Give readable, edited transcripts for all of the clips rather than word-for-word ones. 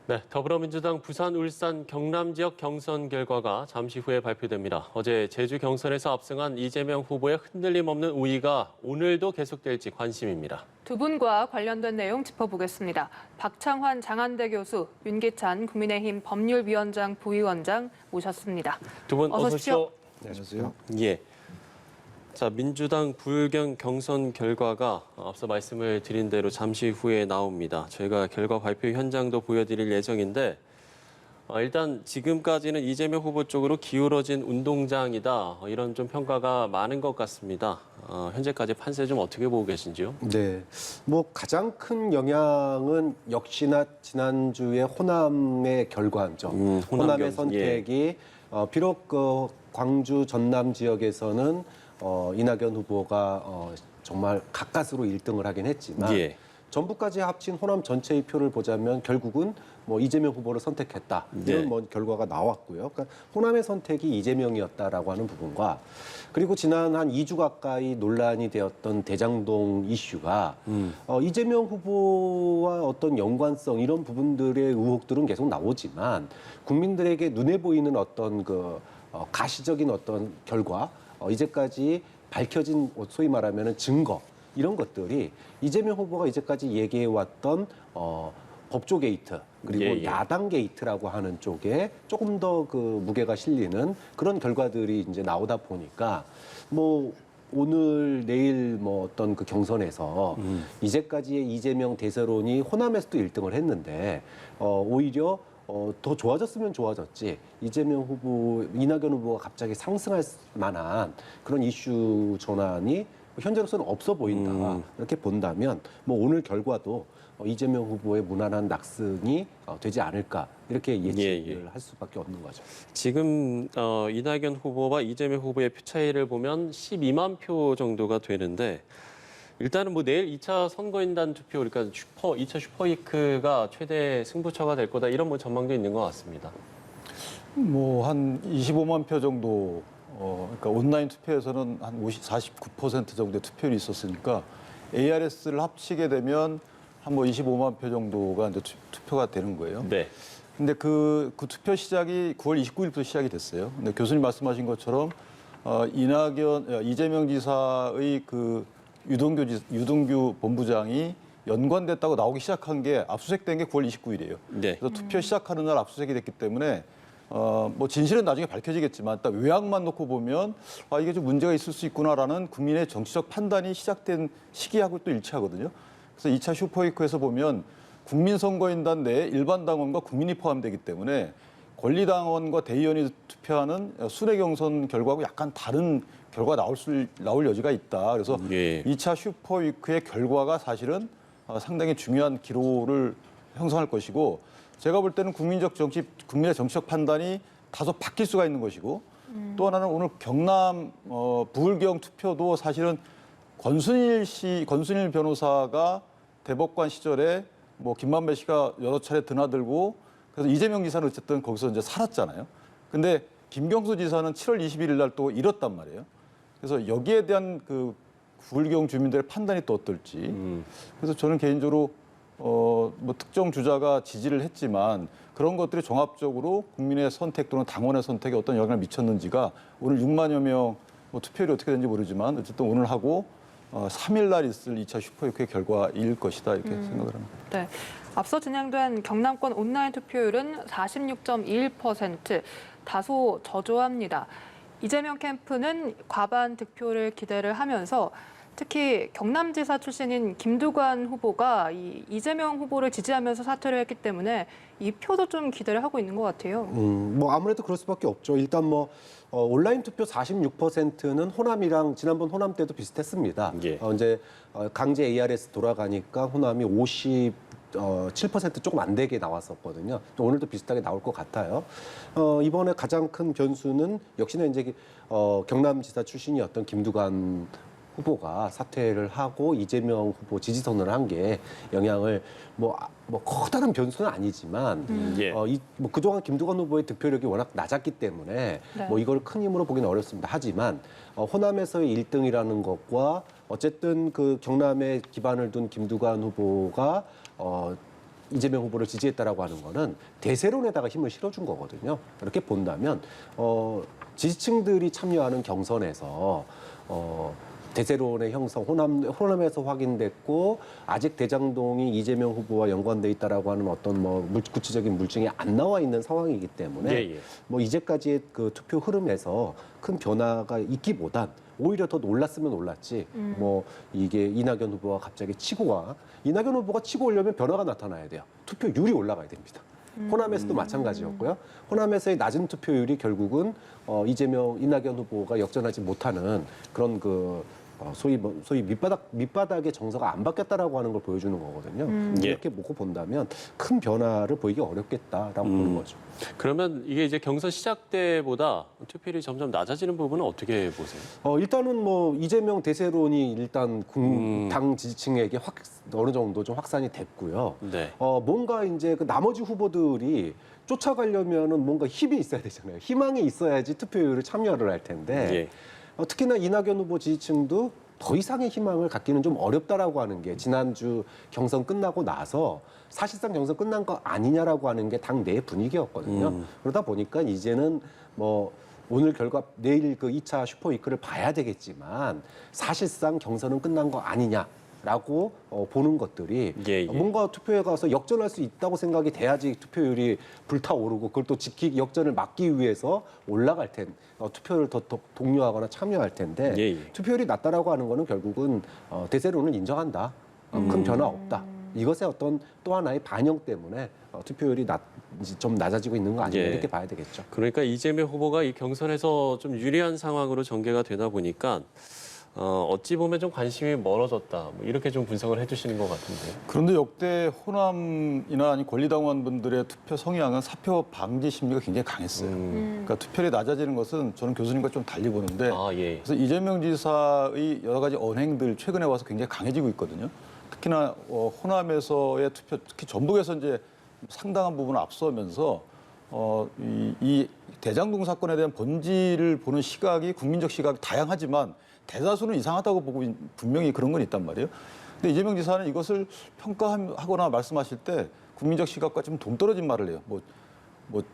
네, 더불어민주당 부산, 울산, 경남 지역 경선 결과가 잠시 후에 발표됩니다. 어제 제주 경선에서 압승한 이재명 후보의 흔들림 없는 우위가 오늘도 계속될지 관심입니다. 두 분과 관련된 내용 짚어보겠습니다. 박창환 장한대 교수, 윤기찬 국민의힘 법률위원장 부위원장 모셨습니다. 두 분 어서 오십시오. 네, 안녕하세요. 예. 자, 민주당 부울경 경선 결과가 앞서 말씀을 드린 대로 잠시 후에 나옵니다. 저희가 결과 발표 현장도 보여드릴 예정인데 일단 지금까지는 이재명 후보 쪽으로 기울어진 운동장이다. 이런 좀 평가가 많은 것 같습니다. 현재까지 판세 좀 어떻게 보고 계신지요? 네, 뭐 가장 큰 영향은 역시나 지난주에 호남의 결과죠. 호남의 선택이 비록 그 광주 전남 지역에서는 이낙연 후보가 정말 가까스로 1등을 하긴 했지만 전부까지 합친 호남 전체의 표를 보자면 결국은 뭐 이재명 후보를 선택했다 이런 뭐 결과가 나왔고요. 그러니까 호남의 선택이 이재명이었다라고 하는 부분과 그리고 지난 한 2주 가까이 논란이 되었던 대장동 이슈가 이재명 후보와 어떤 연관성 이런 부분들의 의혹들은 계속 나오지만 국민들에게 눈에 보이는 어떤 그 가시적인 어떤 결과 이제까지 밝혀진 소위 말하면 증거 이런 것들이 이재명 후보가 이제까지 얘기해왔던 법조 게이트 그리고 야당 게이트라고 하는 쪽에 조금 더 그 무게가 실리는 그런 결과들이 이제 나오다 보니까 뭐 오늘 내일 뭐 어떤 그 경선에서 이제까지의 이재명 대세론이 호남에서도 1등을 했는데 오히려 더 좋아졌으면 좋아졌지 이재명 후보, 이낙연 후보가 갑자기 상승할 만한 그런 이슈 전환이 현재로서는 없어 보인다. 이렇게 본다면 뭐 오늘 결과도 이재명 후보의 무난한 낙승이 되지 않을까 이렇게 예측을 할 수밖에 없는 거죠. 지금 이낙연 후보와 이재명 후보의 표 차이를 보면 12만 표 정도가 되는데 일단은 뭐 내일 2차 선거인단 투표, 그러니까 2차 슈퍼위크가 최대 승부처가 될 거다 이런 뭐 전망도 있는 것 같습니다. 뭐 한 25만 표 정도, 그러니까 온라인 투표에서는 한 49% 정도의 투표율이 있었으니까 ARS를 합치게 되면 한 뭐 25만 표 정도가 이제 투표가 되는 거예요. 네. 근데 그 투표 시작이 9월 29일부터 시작이 됐어요. 근데 교수님 말씀하신 것처럼 이재명 지사의 그 유동규 본부장이 연관됐다고 나오기 시작한 게 압수수색된 게 9월 29일이에요. 네. 그래서 투표 시작하는 날 압수수색이 됐기 때문에 뭐 진실은 나중에 밝혀지겠지만 딱 외곽만 놓고 보면 이게 좀 문제가 있을 수 있구나라는 국민의 정치적 판단이 시작된 시기하고 또 일치하거든요. 그래서 2차 슈퍼위크에서 보면 국민선거인단 내에 일반 당원과 국민이 포함되기 때문에 권리당원과 대의원이 투표하는 순회 경선 결과하고 약간 다른 결과가 나올 여지가 있다. 그래서 2차 슈퍼위크의 결과가 사실은 상당히 중요한 기로를 형성할 것이고 제가 볼 때는 국민의 정치적 판단이 다소 바뀔 수가 있는 것이고 또 하나는 오늘 경남 부울경 투표도 사실은 권순일 변호사가 대법관 시절에 뭐 김만배 씨가 여러 차례 드나들고 그래서 이재명 지사는 어쨌든 거기서 이제 살았잖아요. 근데 김경수 지사는 7월 21일 날 또 잃었단 말이에요. 그래서 여기에 대한 그 부울경 주민들의 판단이 또 어떨지. 그래서 저는 개인적으로 뭐 특정 주자가 지지를 했지만 그런 것들이 종합적으로 국민의 선택 또는 당원의 선택에 어떤 영향을 미쳤는지가 오늘 6만여 명 뭐 투표율이 어떻게 되는지 모르지만 어쨌든 오늘 하고 3일 날 있을 2차 슈퍼위크의 결과일 것이다 이렇게 생각을 합니다. 네. 앞서 진행된 경남권 온라인 투표율은 46.21%, 다소 저조합니다. 이재명 캠프는 과반 득표를 기대를 하면서 특히 경남지사 출신인 김두관 후보가 이재명 후보를 지지하면서 사퇴를 했기 때문에 이 표도 좀 기대를 하고 있는 것 같아요. 뭐 아무래도 그럴 수밖에 없죠. 일단 뭐 온라인 투표 46%는 호남이랑 지난번 호남 때도 비슷했습니다. 이제 강제 ARS 돌아가니까 호남이 57% 조금 안 되게 나왔었거든요. 또 오늘도 비슷하게 나올 것 같아요. 이번에 가장 큰 변수는 역시나 이제 경남지사 출신이었던 김두관 후보가 사퇴를 하고 이재명 후보 지지선을 한 게 영향을 뭐 커다란 변수는 아니지만 뭐 그동안 김두관 후보의 득표력이 워낙 낮았기 때문에 뭐 이걸 큰 힘으로 보기는 어렵습니다. 하지만 호남에서의 1등이라는 것과 어쨌든 그 경남에 기반을 둔 김두관 후보가 이재명 후보를 지지했다라고 하는 거는 대세론에다가 힘을 실어준 거거든요. 이렇게 본다면 지지층들이 참여하는 경선에서 대세론의 형성, 호남에서 확인됐고 아직 대장동이 이재명 후보와 연관돼 있다라고 하는 어떤 뭐 구체적인 물증이 안 나와 있는 상황이기 때문에 뭐 이제까지의 그 투표 흐름에서 큰 변화가 있기보단 오히려 더 놀랐으면 놀랐지. 뭐 이게 이낙연 후보가 갑자기 이낙연 후보가 치고 오려면 변화가 나타나야 돼요. 투표율이 올라가야 됩니다. 호남에서도 마찬가지였고요. 호남에서의 낮은 투표율이 결국은 이낙연 후보가 역전하지 못하는 그런 소위 밑바닥의 정서가 안 바뀌었다라고 하는 걸 보여주는 거거든요. 이렇게 보고 본다면 큰 변화를 보이기 어렵겠다라고 보는 거죠. 그러면 이게 이제 경선 시작 때보다 투표율이 점점 낮아지는 부분은 어떻게 보세요? 일단은 뭐 이재명 대세론이 일단 당 지지층에게 어느 정도 좀 확산이 됐고요. 네. 뭔가 이제 그 나머지 후보들이 쫓아가려면은 뭔가 힘이 있어야 되잖아요. 희망이 있어야지 투표율을 참여를 할 텐데 특히나 이낙연 후보 지지층도 더 이상의 희망을 갖기는 좀 어렵다라고 하는 게 지난주 경선 끝나고 나서 사실상 경선 끝난 거 아니냐라고 하는 게 당 내 분위기였거든요. 그러다 보니까 이제는 뭐 오늘 결과 내일 그 2차 슈퍼위크를 봐야 되겠지만 사실상 경선은 끝난 거 아니냐라고 보는 것들이 뭔가 투표에 가서 역전할 수 있다고 생각이 돼야지 투표율이 불타오르고 그걸 또 역전을 막기 위해서 올라갈 텐데 투표를 더 독려하거나 참여할 텐데 투표율이 낮다라고 하는 거는 결국은 대세론을 인정한다. 큰 변화 없다. 이것의 어떤 또 하나의 반영 때문에 투표율이 좀 낮아지고 있는 거 아니냐 이렇게 봐야 되겠죠. 그러니까 이재명 후보가 이 경선에서 좀 유리한 상황으로 전개가 되다 보니까 어찌 보면 좀 관심이 멀어졌다. 뭐 이렇게 좀 분석을 해주시는 것 같은데요. 그런데 역대 호남이나 아니 권리당원분들의 투표 성향은 사표 방지 심리가 굉장히 강했어요. 그러니까 투표율이 낮아지는 것은 저는 교수님과 좀 달리 보는데 그래서 이재명 지사의 여러 가지 언행들 최근에 와서 굉장히 강해지고 있거든요. 특히나 호남에서의 투표, 특히 전북에서 이제 상당한 부분을 앞서면서 이 대장동 사건에 대한 본질을 보는 시각이 국민적 시각이 다양하지만 대다수는 이상하다고 보고 분명히 그런 건 있단 말이에요. 근데 이재명 지사는 이것을 평가하거나 말씀하실 때 국민적 시각과 좀 동떨어진 말을 해요. 뭐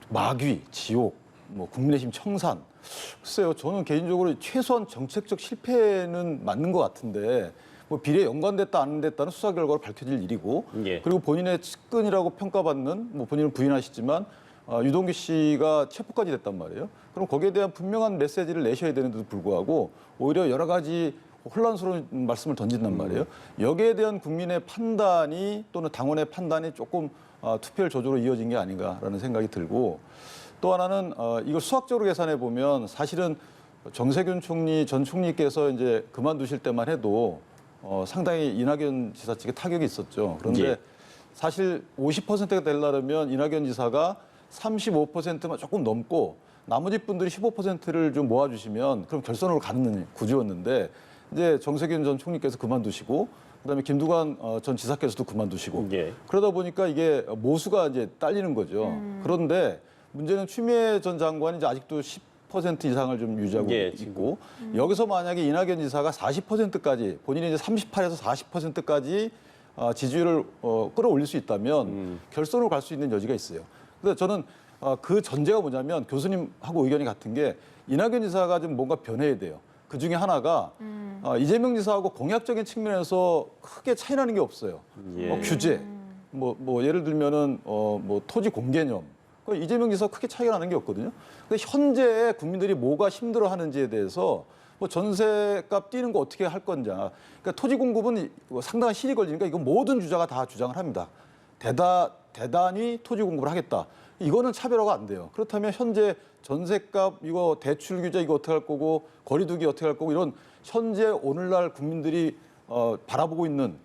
마귀, 지옥, 뭐 국민의힘 청산. 글쎄요, 저는 개인적으로 최소한 정책적 실패는 맞는 것 같은데 뭐 비리에 연관됐다 안 됐다는 수사 결과로 밝혀질 일이고 그리고 본인의 측근이라고 평가받는 뭐 본인은 부인하시지만 유동규 씨가 체포까지 됐단 말이에요. 그럼 거기에 대한 분명한 메시지를 내셔야 되는데도 불구하고 오히려 여러 가지 혼란스러운 말씀을 던진단 말이에요. 여기에 대한 국민의 판단이 또는 당원의 판단이 조금 투표율 조조로 이어진 게 아닌가라는 생각이 들고 또 하나는 이걸 수학적으로 계산해 보면 사실은 정세균 전 총리께서 이제 그만두실 때만 해도 상당히 이낙연 지사 측에 타격이 있었죠. 그런데 사실 50%가 되려면 이낙연 지사가 35%만 조금 넘고 나머지 분들이 15%를 좀 모아주시면 그럼 결선으로 가는 구조였는데 이제 정세균 전 총리께서 그만두시고 그다음에 김두관 전 지사께서도 그만두시고 그러다 보니까 이게 모수가 이제 딸리는 거죠. 그런데 문제는 추미애 전 장관이 이제 아직도 10% 이상을 좀 유지하고 있고 여기서 만약에 이낙연 지사가 40%까지 본인이 이제 38에서 40%까지 지지율을 끌어올릴 수 있다면 결선으로 갈 수 있는 여지가 있어요. 근데 저는 그 전제가 뭐냐면 교수님하고 의견이 같은 게 이낙연 지사가 좀 뭔가 변해야 돼요. 그 중에 하나가 이재명 지사하고 공약적인 측면에서 크게 차이 나는 게 없어요. 규제, 뭐 예를 들면은 뭐 토지 공개념. 이재명 지사 크게 차이가 나는 게 없거든요. 근데 현재 국민들이 뭐가 힘들어하는지에 대해서 뭐 전세값 뛰는 거 어떻게 할 건지. 그러니까 토지 공급은 상당한 실이 걸리니까 이건 모든 주자가 다 주장을 합니다. 대단히 토지 공급을 하겠다. 이거는 차별화가 안 돼요. 그렇다면 현재 전세값 이거 대출 규제 이거 어떻게 할 거고 거리두기 어떻게 할 거고 이런 현재 오늘날 국민들이 바라보고 있는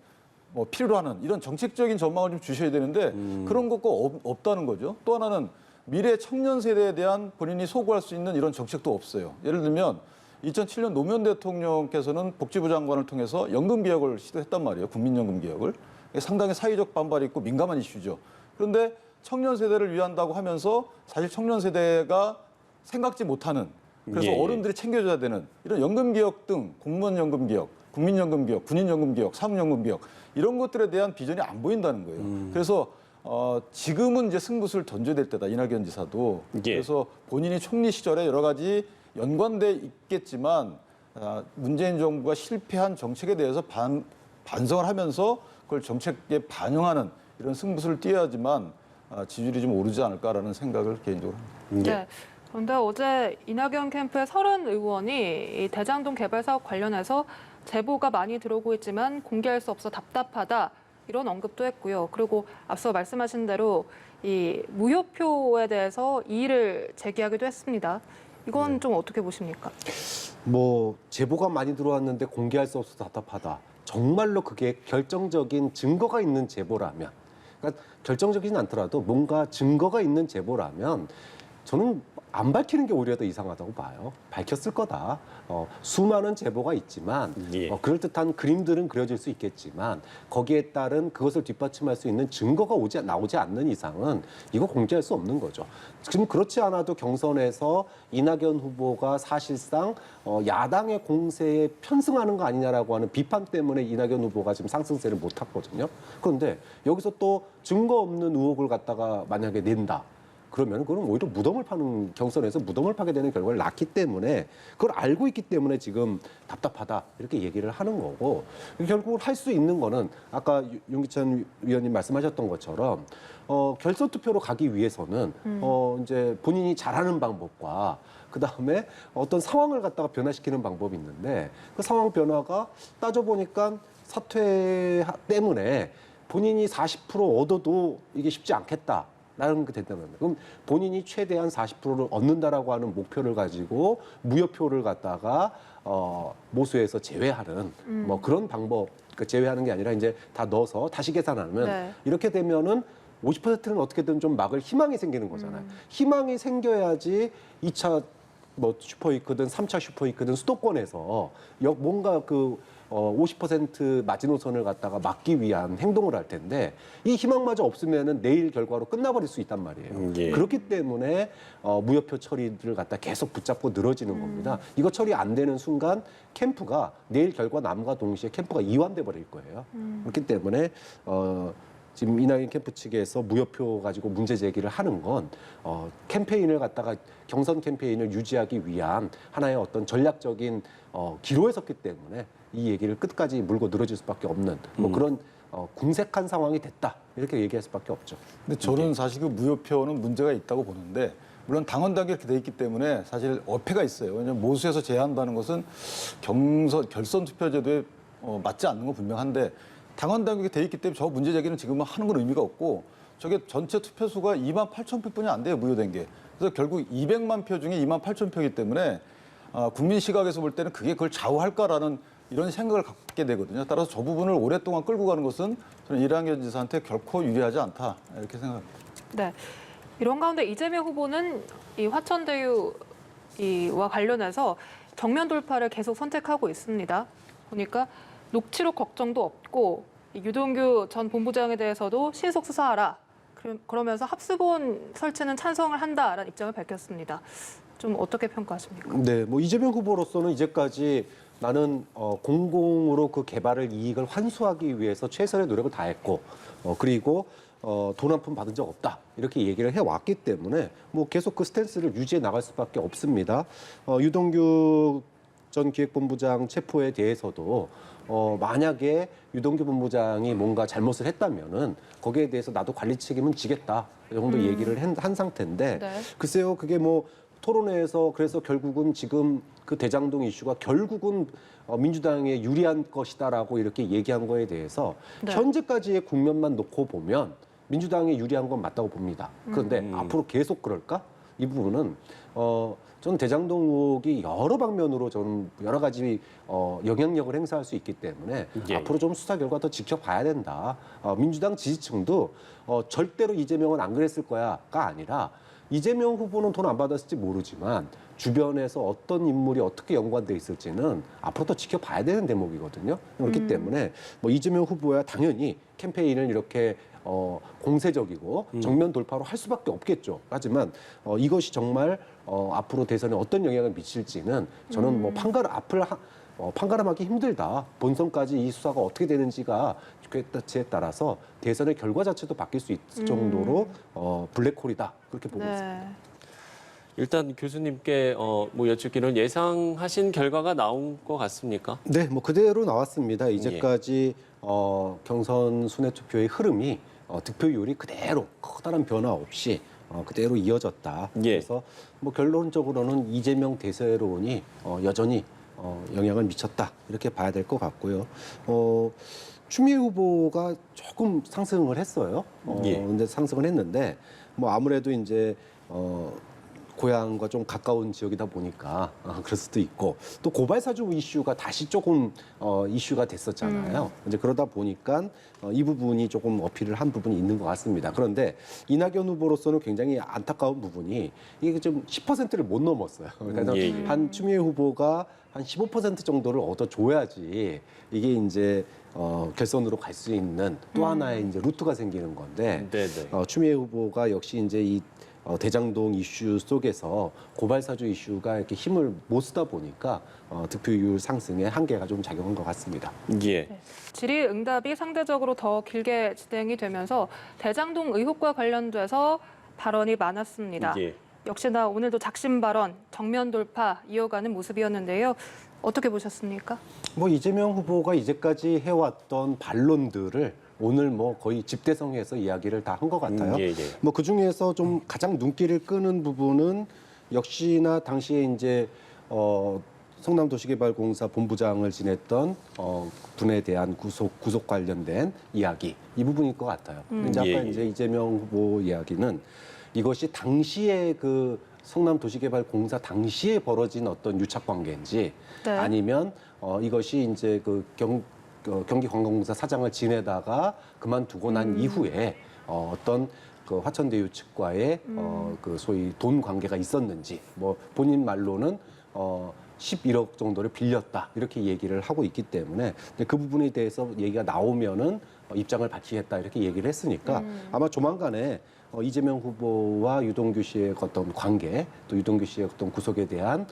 뭐 필요로 하는 이런 정책적인 전망을 좀 주셔야 되는데 그런 것과 없다는 거죠. 또 하나는 미래 청년 세대에 대한 본인이 소구할 수 있는 이런 정책도 없어요. 예를 들면 2007년 노무현 대통령께서는 복지부 장관을 통해서 연금 개혁을 시도했단 말이에요. 국민연금 개혁을. 상당히 사회적 반발이 있고 민감한 이슈죠. 그런데 청년 세대를 위한다고 하면서 사실 청년 세대가 생각지 못하는 그래서 어른들이 챙겨줘야 되는 이런 연금 개혁 등 공무원 연금 개혁, 국민연금 개혁, 군인연금 개혁, 사무연금 개혁 이런 것들에 대한 비전이 안 보인다는 거예요. 그래서 지금은 이제 승부수를 던져야 될 때다, 이낙연 지사도. 예. 그래서 본인이 총리 시절에 여러 가지 연관돼 있겠지만 문재인 정부가 실패한 정책에 대해서 반성을 하면서 그걸 정책에 반영하는 이런 승부수를 띄어야지만 지지율이 좀 오르지 않을까라는 생각을 개인적으로 합니다. 네. 그런데 어제 이낙연 캠프의 30 의원이 이 대장동 개발 사업 관련해서 제보가 많이 들어오고 있지만 공개할 수 없어 답답하다 이런 언급도 했고요. 그리고 앞서 말씀하신 대로 이 무효표에 대해서 이의를 제기하기도 했습니다. 이건 좀 어떻게 보십니까? 뭐 제보가 많이 들어왔는데 공개할 수 없어서 답답하다. 정말로 그게 결정적인 증거가 있는 제보라면, 그러니까 결정적이진 않더라도 뭔가 증거가 있는 제보라면 저는 안 밝히는 게 오히려 더 이상하다고 봐요. 밝혔을 거다. 수많은 제보가 있지만 예. 그럴듯한 그림들은 그려질 수 있겠지만 거기에 따른 그것을 뒷받침할 수 있는 증거가 나오지 않는 이상은 이거 공개할 수 없는 거죠. 지금 그렇지 않아도 경선에서 이낙연 후보가 사실상 야당의 공세에 편승하는 거 아니냐라고 하는 비판 때문에 이낙연 후보가 지금 상승세를 못 탔거든요. 그런데 여기서 또 증거 없는 의혹을 갖다가 만약에 낸다. 그러면 그건 오히려 무덤을 파는, 경선에서 무덤을 파게 되는 결과를 낳기 때문에 그걸 알고 있기 때문에 지금 답답하다 이렇게 얘기를 하는 거고, 결국 할 수 있는 거는 아까 윤기찬 위원님 말씀하셨던 것처럼 결선 투표로 가기 위해서는 이제 본인이 잘하는 방법과 그 다음에 어떤 상황을 갖다가 변화시키는 방법이 있는데 그 상황 변화가 따져보니까 사퇴 때문에 본인이 40% 얻어도 이게 쉽지 않겠다. 라는 게 된다면, 그럼 본인이 최대한 40%를 얻는다라고 하는 목표를 가지고 무효표를 갖다가 모수에서 제외하는 뭐 그런 방법, 그러니까 제외하는 게 아니라 이제 다 넣어서 다시 계산하면 네. 이렇게 되면은 50%는 어떻게든 좀 막을 희망이 생기는 거잖아요. 희망이 생겨야지 2차 뭐 슈퍼위크든 3차 슈퍼위크든 수도권에서 뭔가 그 50% 마지노선을 갖다가 막기 위한 행동을 할 텐데 이 희망마저 없으면은 내일 결과로 끝나버릴 수 있단 말이에요. 예. 그렇기 때문에 무효표 처리를 갖다 계속 붙잡고 늘어지는 겁니다. 이거 처리 안 되는 순간 캠프가 내일 결과 남과 동시에 캠프가 이완돼 버릴 거예요. 그렇기 때문에 지금 이낙연 캠프 측에서 무효표 가지고 문제 제기를 하는 건 캠페인을 갖다가 경선 캠페인을 유지하기 위한 하나의 어떤 전략적인 기로에 섰기 때문에 이 얘기를 끝까지 물고 늘어질 수밖에 없는 뭐 그런 궁색한 상황이 됐다 이렇게 얘기할 수밖에 없죠. 근데 저는 사실 그 무효표는 문제가 있다고 보는데, 물론 당원 단계 이렇게 돼 있기 때문에 사실 어폐가 있어요. 왜냐하면 모수에서 제한한다는 것은 결선 투표제도에 맞지 않는 건 분명한데, 당원 단계가 돼 있기 때문에 저 문제 제기는 지금은 하는 건 의미가 없고, 저게 전체 투표수가 28,000표뿐이 안 돼요, 무효된 게. 그래서 결국 200만 표 중에 28,000표이기 때문에 국민 시각에서 볼 때는 그게 그걸 좌우할까라는 이런 생각을 갖게 되거든요. 따라서 저 부분을 오랫동안 끌고 가는 것은 저는 이낙연 지사한테 결코 유리하지 않다 이렇게 생각합니다. 네. 이런 가운데 이재명 후보는 이 화천대유와 관련해서 정면 돌파를 계속 선택하고 있습니다. 보니까 녹취록 걱정도 없고 유동규 전 본부장에 대해서도 신속 수사하라. 그러면서 합수본 설치는 찬성을 한다라는 입장을 밝혔습니다. 좀 어떻게 평가하십니까? 네, 뭐 이재명 후보로서는 이제까지 나는 공공으로 그 개발을 이익을 환수하기 위해서 최선의 노력을 다했고 그리고 돈 한 푼 받은 적 없다 이렇게 얘기를 해왔기 때문에 뭐 계속 그 스탠스를 유지해 나갈 수밖에 없습니다. 유동규 전 기획본부장 체포에 대해서도 만약에 유동규 본부장이 뭔가 잘못을 했다면은 거기에 대해서 나도 관리 책임은 지겠다 이 정도 얘기를 한 상태인데 네. 글쎄요 그게 뭐 토론회에서 그래서 결국은 지금 그 대장동 이슈가 결국은 민주당에 유리한 것이다라고 이렇게 얘기한 거에 대해서 네. 현재까지의 국면만 놓고 보면 민주당에 유리한 건 맞다고 봅니다. 그런데 앞으로 계속 그럴까? 이 부분은 저는 대장동 의혹이 여러 방면으로 저는 여러 가지 영향력을 행사할 수 있기 때문에 예. 앞으로 좀 수사 결과 더 지켜봐야 된다. 민주당 지지층도 절대로 이재명은 안 그랬을 거야가 아니라 이재명 후보는 돈 안 받았을지 모르지만 주변에서 어떤 인물이 어떻게 연관돼 있을지는 앞으로 더 지켜봐야 되는 대목이거든요. 그렇기 때문에 뭐 이재명 후보야 당연히 캠페인을 이렇게 공세적이고 정면 돌파로 할 수밖에 없겠죠. 하지만 이것이 정말 앞으로 대선에 어떤 영향을 미칠지는 저는 뭐 판가름 앞을 판가름하기 힘들다. 본선까지 이 수사가 어떻게 되는지가 지에 따라서 대선의 결과 자체도 바뀔 수 있을 정도로 블랙홀이다. 그렇게 보고 있습니다. 일단 교수님께 뭐 여쭙기는 예상하신 결과가 나온 것 같습니까? 네, 뭐 그대로 나왔습니다. 이제까지 경선 순회 투표의 흐름이 득표율이 그대로 커다란 변화 없이 그대로 이어졌다. 예. 그래서 뭐 결론적으로는 이재명 대세론이 여전히 영향을 미쳤다. 이렇게 봐야 될 것 같고요. 추미애 후보가 조금 상승을 했어요. 예. 근데 상승을 했는데 뭐 아무래도 이제 고향과 좀 가까운 지역이다 보니까 그럴 수도 있고 또 고발사주 이슈가 다시 조금 이슈가 됐었잖아요. 이제 그러다 보니까 이 부분이 조금 어필을 한 부분이 있는 것 같습니다. 그런데 이낙연 후보로서는 굉장히 안타까운 부분이 이게 좀 10%를 못 넘었어요. 그래서 한 추미애 후보가 한 15% 정도를 얻어줘야지 이게 이제 결선으로 갈 수 있는 또 하나의 이제 루트가 생기는 건데 추미애 후보가 역시 이제 이 대장동 이슈 속에서 고발사주 이슈가 이렇게 힘을 못 쓰다 보니까 득표율 상승에 한계가 좀 작용한 것 같습니다. 예. 네. 질의응답이 상대적으로 더 길게 진행이 되면서 대장동 의혹과 관련돼서 발언이 많았습니다. 예. 역시나 오늘도 작심 발언, 정면 돌파 이어가는 모습이었는데요. 어떻게 보셨습니까? 뭐 이재명 후보가 이제까지 해왔던 반론들을 오늘 뭐 거의 집대성에서 이야기를 다 한 것 같아요. 뭐 그 중에서 좀 가장 눈길을 끄는 부분은 역시나 당시에 이제 성남도시개발공사 본부장을 지냈던 분에 대한 구속 관련된 이야기 이 부분일 것 같아요. 이제 아까 이제 이재명 후보 이야기는 이것이 당시에 그 성남도시개발공사 당시에 벌어진 어떤 유착관계인지 아니면 이것이 이제 그 경기관광공사 사장을 지내다가 그만두고 난 이후에 어떤 그 화천대유 측과의 그 소위 돈 관계가 있었는지 뭐 본인 말로는 11억 정도를 빌렸다 이렇게 얘기를 하고 있기 때문에 그 부분에 대해서 얘기가 나오면은 입장을 밝히겠다 이렇게 얘기를 했으니까 아마 조만간에 이재명 후보와 유동규 씨의 어떤 관계 또 유동규 씨의 어떤 구속에 대한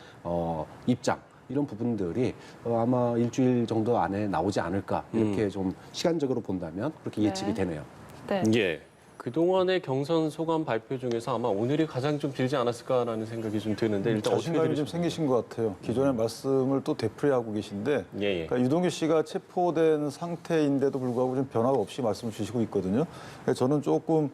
입장 이런 부분들이 아마 일주일 정도 안에 나오지 않을까 이렇게 좀 시간적으로 본다면 그렇게 예측이 되네요. 네. 예. 그동안의 경선 소감 발표 중에서 아마 오늘이 가장 좀 길지 않았을까라는 생각이 좀 드는데 일단 어떻게 자신감이 좀 들으십니까? 생기신 것 같아요. 기존의 말씀을 또 되풀이하고 계신데 그러니까 유동규 씨가 체포된 상태인데도 불구하고 좀 변화가 없이 말씀을 주시고 있거든요. 그래서 저는 조금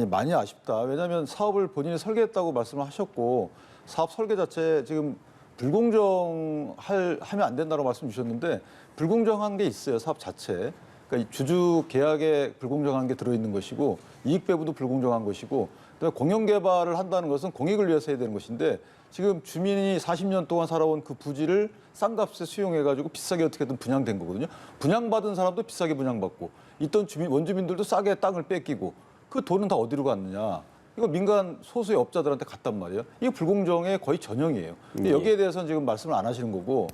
많이 아쉽다. 왜냐하면 사업을 본인이 설계했다고 말씀을 하셨고 사업 설계 자체 지금 불공정하면 안 된다고 말씀 주셨는데 불공정한 게 있어요. 사업 자체. 그러니까 주주 계약에 불공정한 게 들어있는 것이고 이익 배분도 불공정한 것이고 그다음에 공영 개발을 한다는 것은 공익을 위해서 해야 되는 것인데 지금 주민이 40년 동안 살아온 그 부지를 싼 값에 수용해가지고 비싸게 어떻게든 분양된 거거든요. 분양받은 사람도 비싸게 분양받고 있던 원주민들도 싸게 땅을 뺏기고 그 돈은 다 어디로 갔느냐. 이거 민간 소수의 업자들한테 갔단 말이에요. 이게 불공정의 거의 전형이에요. 근데 여기에 대해서는 지금 말씀을 안 하시는 거고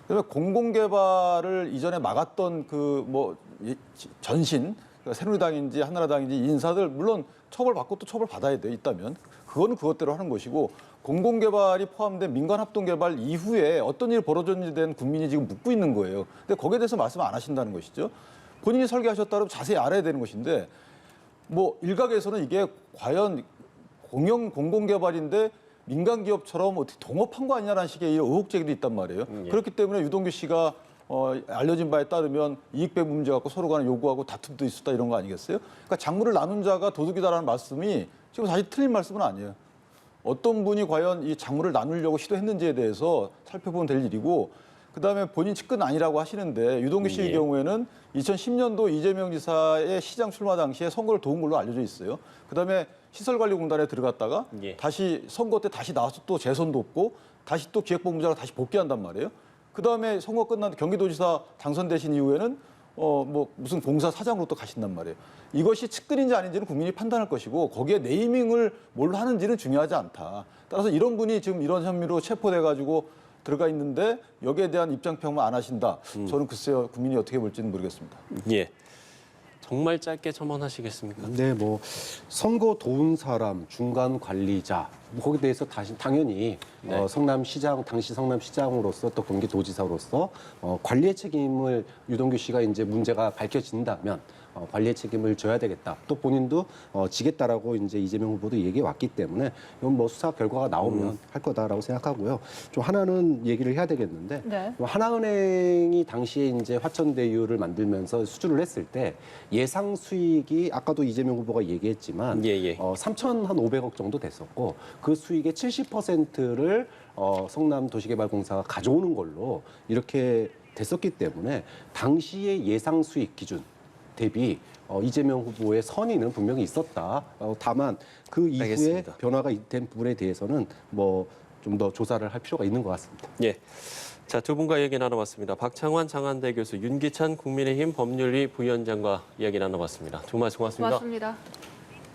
그다음에 공공개발을 이전에 막았던 그 뭐 전신 그러니까 새누리당인지 한나라당인지 인사들 물론 처벌받고 또 처벌받아야 돼요. 있다면 그거는 그것대로 하는 것이고 공공개발이 포함된 민간합동개발 이후에 어떤 일이 벌어졌는지에 대한 국민이 지금 묻고 있는 거예요. 근데 거기에 대해서 말씀 안 하신다는 것이죠. 본인이 설계하셨다면 자세히 알아야 되는 것인데 뭐 일각에서는 이게 과연 공공개발인데 민간 기업처럼 어떻게 동업한 거 아니냐라는 식의 의혹 제기도 있단 말이에요. 그렇기 때문에 유동규 씨가 알려진 바에 따르면 이익 배분 문제 갖고 서로 간에 요구하고 다툼도 있었다 이런 거 아니겠어요? 그러니까 작물을 나눈 자가 도둑이다라는 말씀이 지금 사실 틀린 말씀은 아니에요. 어떤 분이 과연 이 작물을 나누려고 시도했는지에 대해서 살펴보면 될 일이고 그다음에 본인 측근 아니라고 하시는데 유동규 씨의 경우에는 2010년도 이재명 지사의 시장 출마 당시에 선거를 도운 걸로 알려져 있어요. 그다음에 시설관리공단에 들어갔다가 다시 선거 때 다시 나와서 또 재선도 없고 다시 또 기획본부장을 다시 복귀한단 말이에요. 그다음에 선거 끝난 경기도지사 당선되신 이후에는 뭐 무슨 공사 사장으로 또 가신단 말이에요. 이것이 측근인지 아닌지는 국민이 판단할 것이고 거기에 네이밍을 뭘로 하는지는 중요하지 않다. 따라서 이런 분이 지금 이런 혐의로 체포돼 가지고 들어가 있는데 여기에 대한 입장 평만 안 하신다. 저는 글쎄요 국민이 어떻게 볼지는 모르겠습니다. 예. 정말 짧게 첨언하시겠습니까? 네, 뭐 선거 도운 사람, 중간 관리자 거기에 대해서 당연히 네. 성남시장 당시 성남시장으로서 또 경기도지사로서 관리의 책임을 유동규 씨가 이제 문제가 밝혀진다면 관리의 책임을 져야 되겠다. 또 본인도 지겠다라고 이제 이재명 후보도 얘기해 왔기 때문에 이건 뭐 수사 결과가 나오면 할 거다라고 생각하고요. 좀 하나는 얘기를 해야 되겠는데 네. 하나은행이 당시에 이제 화천대유를 만들면서 수주를 했을 때 예상 수익이 아까도 이재명 후보가 얘기했지만 예, 예. 3,500억 정도 됐었고 그 수익의 70%를 성남도시개발공사가 가져오는 걸로 이렇게 됐었기 때문에 당시의 예상 수익 기준 대비 이재명 후보의 선의는 분명히 있었다. 다만 그 이후에 알겠습니다. 변화가 된 부분에 대해서는 뭐 좀 더 조사를 할 필요가 있는 것 같습니다. 예. 자, 두 분과 이야기 나눠봤습니다. 박창환 장한대 교수, 윤기찬 국민의힘 법률위 부위원장과 이야기 나눠봤습니다. 두 분 말씀 고맙습니다. 고맙습니다.